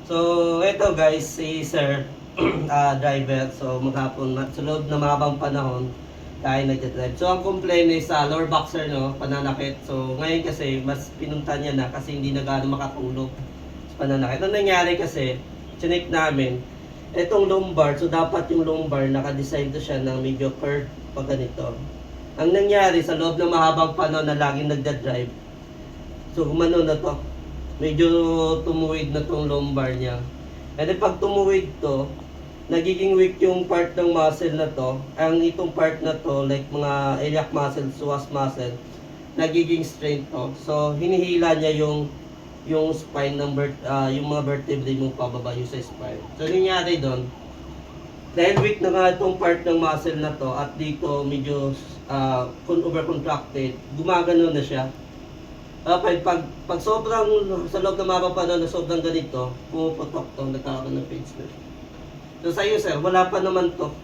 So, ito guys, si Sir driver. So, maghapon, sa loob na mahabang panahon, tayo nagdadrive. So, ang complaint is lower boxer, no, pananakit. So, ngayon kasi, mas pinunta niya na kasi hindi na gano'ng makatulog sa pananakit. Ang nangyari kasi, chinek namin, itong lumbar, so dapat yung lumbar, nakadesign to siya ng medyo curved pag ganito. Ang nangyari, sa loob ng mahabang panahon na laging nagdadrive, so gumano na to, medyo tumuwid na tong lumbar niya. And then pag tumuwid to, nagiging weak yung part ng muscle na to. Ang itong part na to, like mga iliac muscle, psoas muscle, nagiging strain to. So hinihila niya yung spine ng yung mga vertebrae mo pababa yung sa spine. So nangyari doon, dahil weak na nga itong part ng muscle na to at dito medyo overcontracted, gumagano na siya. Okay, pag sobrang sa loob ng mapapanon na sobrang ganito, pumuputok to, nagkakaroon ng page na. So sa iyo sir, wala pa naman to.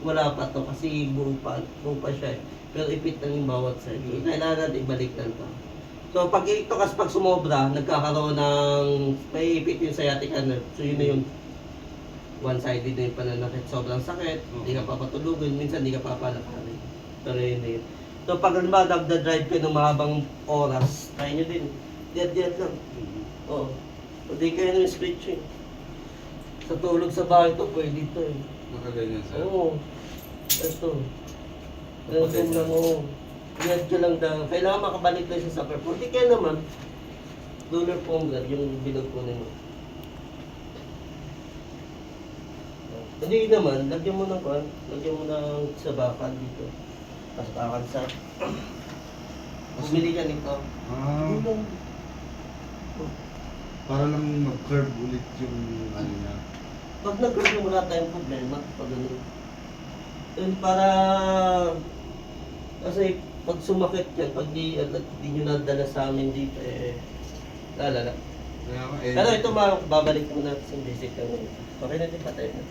Wala pa to kasi buo pa siya eh. Pero ipit lang yung bawat side. Kailangan natin ibalik lang to. So pag ito kasi pag sumobra, nagkakaroon ng may ipit yung sciatica nerve. So yun na yung one-sided na yung pananakit. Sobrang sakit, hindi ka papatulugin, minsan hindi ka papalakarin. Pero yun na yun. So pag naman nagda-drive kayo ng mahabang oras, try nyo din. Diyan lang. Oo. Hindi kayo ng stretching. Sa tulog sa bahay to, pwede ito eh. Nakaganyan sir. Oo. Ito. Ganyan lang oo. Diyan lang daw. Kailangan makabalik lang siya sa perform. Hindi kayo naman. Lunar foam guard, yung bilog po nimo. Hindi naman, lagyan mo ng kwan. Lagyan mo ng sabakan dito. Pasabakan sa... Bumili ka nito. Para lang mag-curve ulit yung ano niya. Pag nag-curve wala tayong problema. Pag ano. And para... Kasi pag sumakit yan, pag di nyo nadala sa amin dito, lalala. Kaya nga Pero ito babalik mo natin sa basic lang. Okay na din patay na.